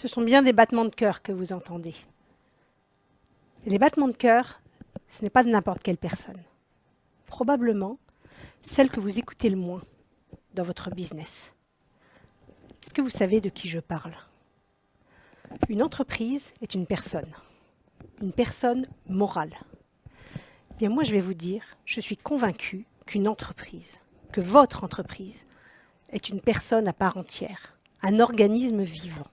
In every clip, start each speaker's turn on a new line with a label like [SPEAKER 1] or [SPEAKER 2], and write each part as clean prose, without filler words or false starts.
[SPEAKER 1] ce sont bien des battements de cœur que vous entendez. Et les battements de cœur, ce n'est pas de n'importe quelle personne. Probablement celle que vous écoutez le moins dans votre business. Est-ce que vous savez de qui je parle? Une entreprise est une personne morale. Eh bien, moi, je vais vous dire, je suis convaincue qu'une entreprise, que votre entreprise, est une personne à part entière, un organisme vivant,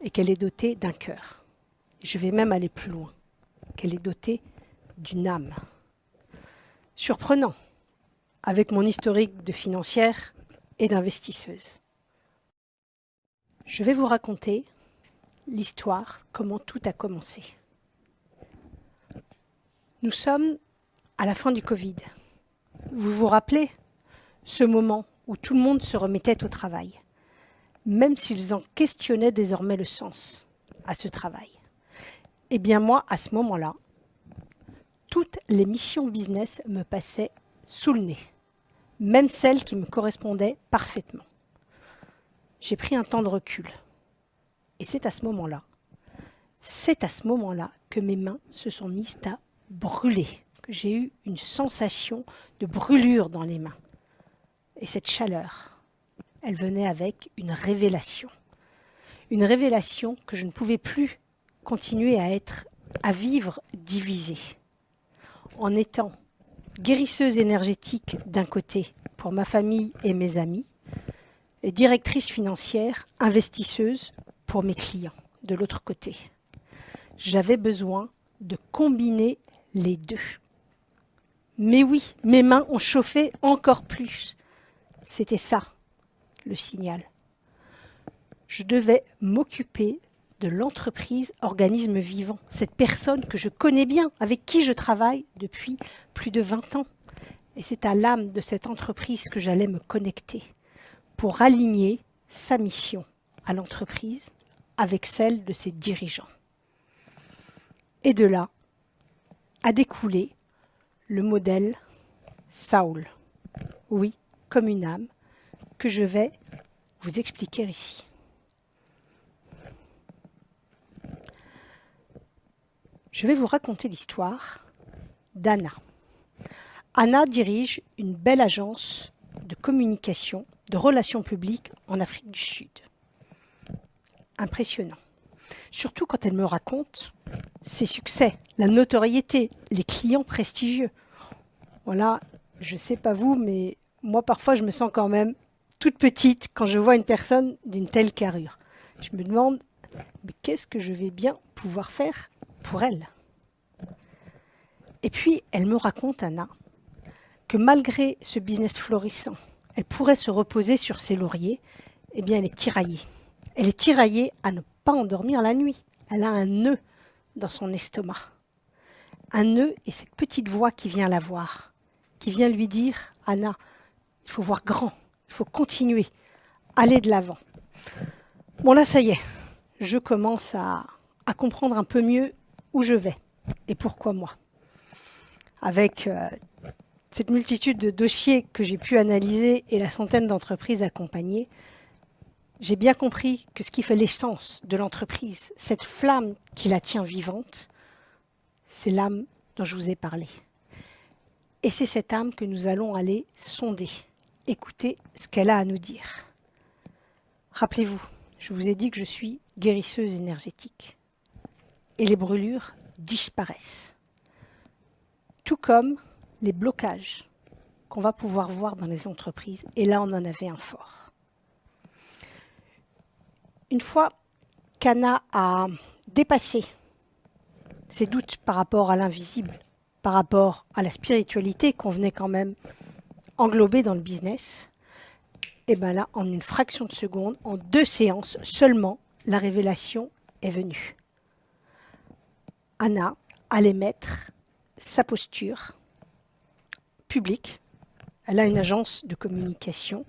[SPEAKER 1] et qu'elle est dotée d'un cœur. Je vais même aller plus loin, qu'elle est dotée d'une âme. Surprenant, avec mon historique de financière et d'investisseuse. Je vais vous raconter l'histoire, comment tout a commencé. Nous sommes à la fin du Covid. Vous vous rappelez ce moment où tout le monde se remettait au travail, même s'ils en questionnaient désormais le sens à ce travail. Eh bien moi, à ce moment-là, toutes les missions business me passaient sous le nez, même celles qui me correspondaient parfaitement. J'ai pris un temps de recul. Et c'est à ce moment-là que mes mains se sont mises à brûler, que j'ai eu une sensation de brûlure dans les mains. Et cette chaleur, elle venait avec une révélation. Une révélation que je ne pouvais plus continuer à vivre divisée. En étant guérisseuse énergétique d'un côté pour ma famille et mes amis, et directrice financière, investisseuse pour mes clients de l'autre côté. J'avais besoin de combiner les deux. Mais oui, mes mains ont chauffé encore plus. C'était ça, le signal. Je devais m'occuper de l'entreprise organisme vivant, cette personne que je connais bien, avec qui je travaille depuis plus de 20 ans. Et c'est à l'âme de cette entreprise que j'allais me connecter pour aligner sa mission à l'entreprise avec celle de ses dirigeants. Et de là a découlé le modèle Saul. Oui, comme une âme, que je vais vous expliquer ici. Je vais vous raconter l'histoire d'Anna. Anna dirige une belle agence de communication, de relations publiques en Afrique du Sud. Impressionnant. Surtout quand elle me raconte ses succès, la notoriété, les clients prestigieux. Voilà, je ne sais pas vous, mais moi parfois je me sens quand même toute petite quand je vois une personne d'une telle carrure. Je me demande, mais qu'est-ce que je vais bien pouvoir faire pour elle? Et puis elle me raconte, Anna, que malgré ce business florissant, elle pourrait se reposer sur ses lauriers, eh bien elle est tiraillée. Elle est tiraillée à ne pas endormir la nuit. Elle a un nœud dans son estomac. Un nœud et cette petite voix qui vient la voir, qui vient lui dire « Anna, il faut voir grand, il faut continuer, aller de l'avant ». Bon là, ça y est, je commence à comprendre un peu mieux où je vais et pourquoi moi. Avec cette multitude de dossiers que j'ai pu analyser et la centaine d'entreprises accompagnées, j'ai bien compris que ce qui fait l'essence de l'entreprise, cette flamme qui la tient vivante, c'est l'âme dont je vous ai parlé. Et c'est cette âme que nous allons aller sonder, écouter ce qu'elle a à nous dire. Rappelez-vous, je vous ai dit que je suis guérisseuse énergétique. Et les brûlures disparaissent. Tout comme les blocages qu'on va pouvoir voir dans les entreprises. Et là, on en avait un fort. Une fois qu'Anna a dépassé ses doutes par rapport à l'invisible, par rapport à la spiritualité qu'on venait quand même englober dans le business, et bien là, en une fraction de seconde, en 2 séances seulement, la révélation est venue. Anna allait mettre sa posture publique, elle a une agence de communication,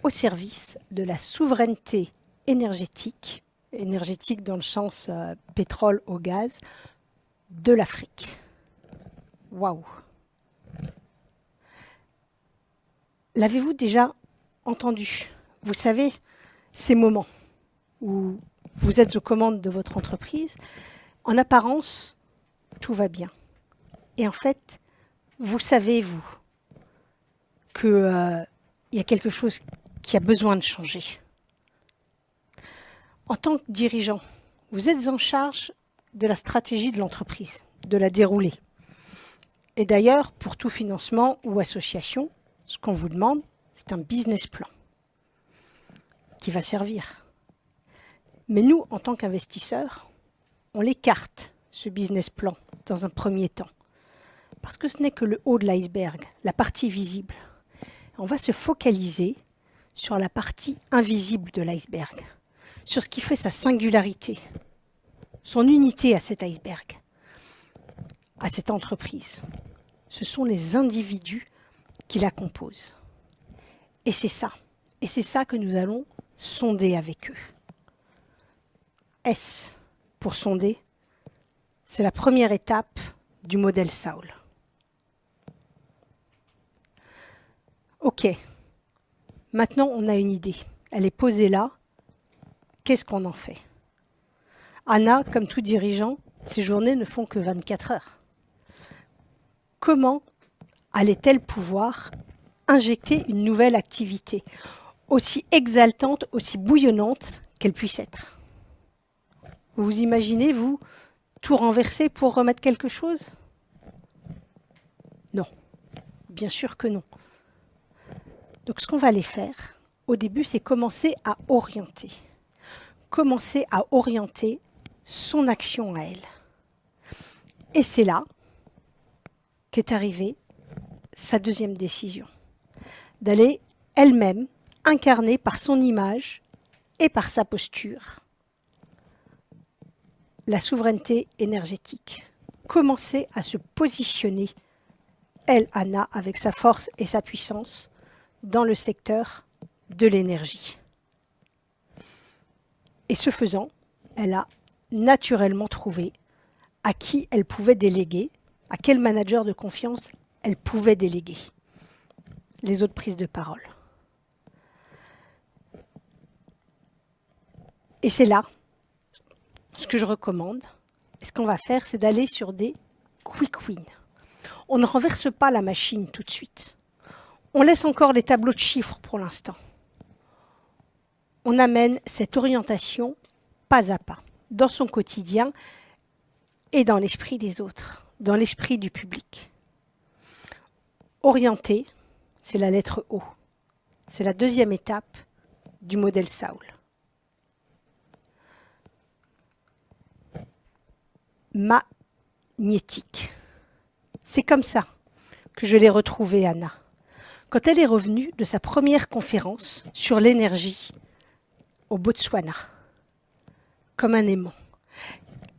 [SPEAKER 1] au service de la souveraineté énergétique dans le sens pétrole au gaz, de l'Afrique. Waouh! L'avez-vous déjà entendu? Vous savez, ces moments où vous êtes aux commandes de votre entreprise. En apparence, tout va bien. Et en fait, vous savez, vous, qu'il y a quelque chose qui a besoin de changer. En tant que dirigeant, vous êtes en charge de la stratégie de l'entreprise, de la dérouler. Et d'ailleurs, pour tout financement ou association, ce qu'on vous demande, c'est un business plan qui va servir. Mais nous, en tant qu'investisseurs, on l'écarte, ce business plan, dans un premier temps. Parce que ce n'est que le haut de l'iceberg, la partie visible. On va se focaliser sur la partie invisible de l'iceberg, sur ce qui fait sa singularité, son unité à cet iceberg, à cette entreprise. Ce sont les individus qui la composent. Et c'est ça que nous allons sonder avec eux. S pour sonder, c'est la première étape du modèle Saul. Ok, maintenant on a une idée. Elle est posée là. Qu'est-ce qu'on en fait? Anna, comme tout dirigeant, ses journées ne font que 24 heures. Comment allait-elle pouvoir injecter une nouvelle activité, aussi exaltante, aussi bouillonnante qu'elle puisse être? Vous imaginez, vous, tout renverser pour remettre quelque chose? Non, bien sûr que non. Donc ce qu'on va aller faire, au début, c'est commencer à orienter. Commencer à orienter son action à elle. Et c'est là qu'est arrivée sa deuxième décision, d'aller elle-même incarner par son image et par sa posture la souveraineté énergétique. Commencer à se positionner, elle, Anna, avec sa force et sa puissance, dans le secteur de l'énergie. Et ce faisant, elle a naturellement trouvé à qui elle pouvait déléguer, à quel manager de confiance elle pouvait déléguer les autres prises de parole. Et c'est là, ce que je recommande, ce qu'on va faire, c'est d'aller sur des quick wins. On ne renverse pas la machine tout de suite. On laisse encore les tableaux de chiffres pour l'instant. On amène cette orientation pas à pas, dans son quotidien et dans l'esprit des autres, dans l'esprit du public. Orienter, c'est la lettre O. C'est la deuxième étape du modèle Saul. Magnétique. C'est comme ça que je l'ai retrouvée, Anna. Quand elle est revenue de sa première conférence sur l'énergie au Botswana, comme un aimant.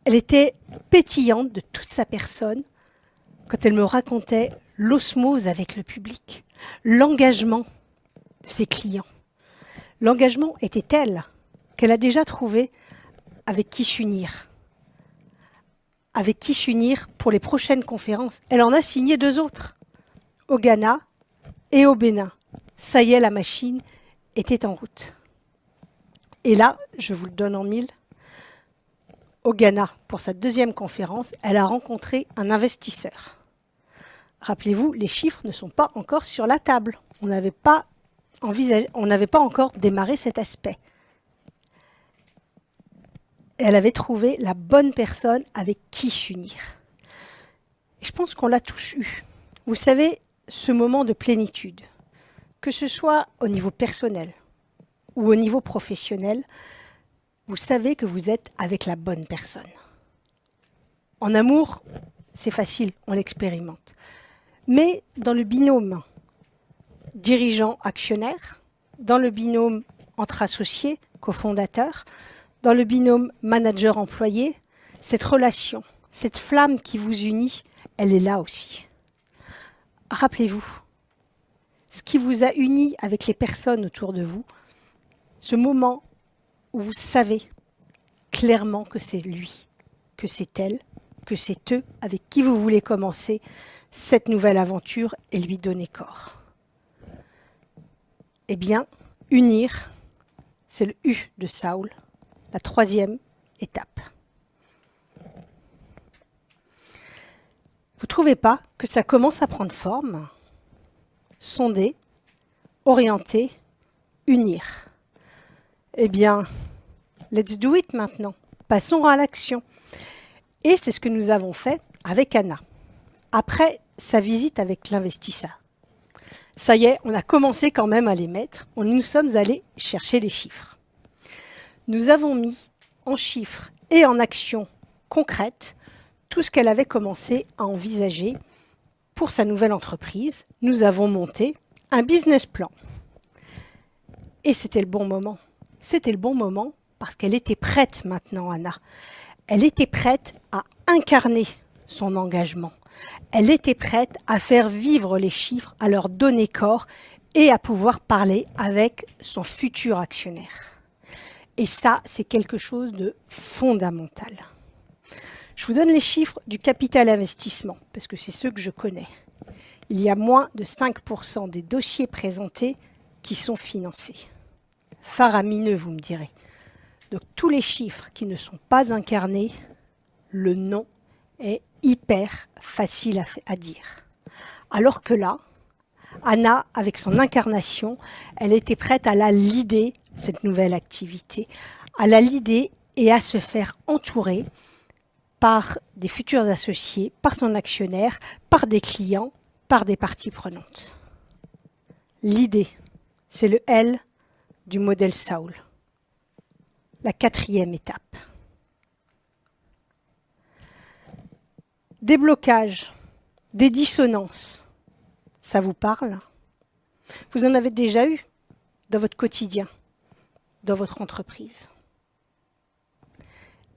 [SPEAKER 1] Elle était pétillante de toute sa personne quand elle me racontait l'osmose avec le public, l'engagement de ses clients. L'engagement était tel qu'elle a déjà trouvé avec qui s'unir. Avec qui s'unir pour les prochaines conférences. Elle en a signé 2 autres, au Ghana et au Bénin. Ça y est, la machine était en route. Et là, je vous le donne en 1000, au Ghana, pour sa deuxième conférence, elle a rencontré un investisseur. Rappelez-vous, les chiffres ne sont pas encore sur la table. On n'avait pas encore démarré cet aspect. Et elle avait trouvé la bonne personne avec qui s'unir. Et je pense qu'on l'a tous eu. Vous savez, ce moment de plénitude, que ce soit au niveau personnel ou au niveau professionnel, vous savez que vous êtes avec la bonne personne. En amour, c'est facile, on l'expérimente. Mais dans le binôme dirigeant-actionnaire, dans le binôme entre associés, cofondateurs, dans le binôme manager-employé, cette relation, cette flamme qui vous unit, elle est là aussi. Rappelez-vous, ce qui vous a uni avec les personnes autour de vous, ce moment où vous savez clairement que c'est lui, que c'est elle, que c'est eux avec qui vous voulez commencer cette nouvelle aventure et lui donner corps. Eh bien, unir, c'est le U de Saul, la troisième étape. Vous ne trouvez pas que ça commence à prendre forme? Sonder, orienter, unir. Eh bien, let's do it maintenant. Passons à l'action. Et c'est ce que nous avons fait avec Anna. Après sa visite avec l'investisseur. Ça y est, on a commencé quand même à les mettre. Nous sommes allés chercher les chiffres. Nous avons mis en chiffres et en actions concrètes tout ce qu'elle avait commencé à envisager pour sa nouvelle entreprise. Nous avons monté un business plan. Et c'était le bon moment. C'était le bon moment parce qu'elle était prête maintenant, Anna. Elle était prête à incarner son engagement. Elle était prête à faire vivre les chiffres, à leur donner corps et à pouvoir parler avec son futur actionnaire. Et ça, c'est quelque chose de fondamental. Je vous donne les chiffres du capital investissement, parce que c'est ceux que je connais. Il y a moins de 5% des dossiers présentés qui sont financés. Faramineux, vous me direz. Donc tous les chiffres qui ne sont pas incarnés, le nom est hyper facile à dire. Alors que là, Anna, avec son incarnation, elle était prête à la leader, cette nouvelle activité, à la leader et à se faire entourer par des futurs associés, par son actionnaire, par des clients, par des parties prenantes. L'idée, c'est le L du modèle Saul. La quatrième étape. Des blocages, des dissonances, ça vous parle? Vous en avez déjà eu dans votre quotidien, dans votre entreprise.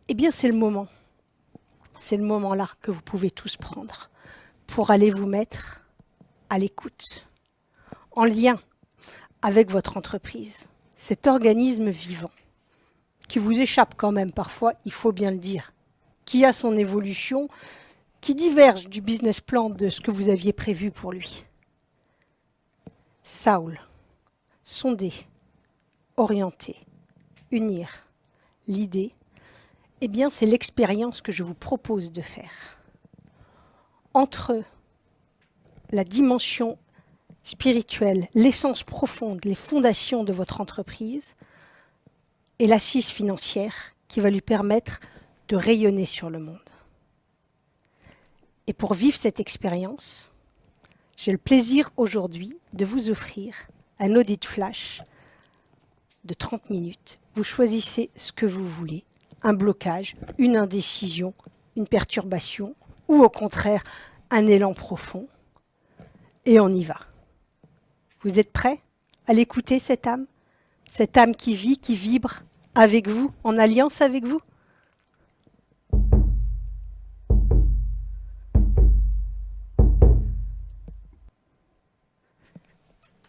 [SPEAKER 1] Eh bien, c'est le moment. C'est le moment-là que vous pouvez tous prendre pour aller vous mettre à l'écoute, en lien avec votre entreprise, cet organisme vivant, qui vous échappe quand même parfois, il faut bien le dire, qui a son évolution, qui diverge du business plan de ce que vous aviez prévu pour lui. Saul, sonder, orienter, unir, l'idée, eh bien c'est l'expérience que je vous propose de faire. Entre la dimension spirituelle, l'essence profonde, les fondations de votre entreprise et l'assise financière qui va lui permettre de rayonner sur le monde. Et pour vivre cette expérience, j'ai le plaisir aujourd'hui de vous offrir un audit flash de 30 minutes. Vous choisissez ce que vous voulez, un blocage, une indécision, une perturbation ou au contraire un élan profond. Et on y va. Vous êtes prêts à l'écouter, cette âme qui vit, qui vibre avec vous, en alliance avec vous?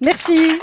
[SPEAKER 1] Merci.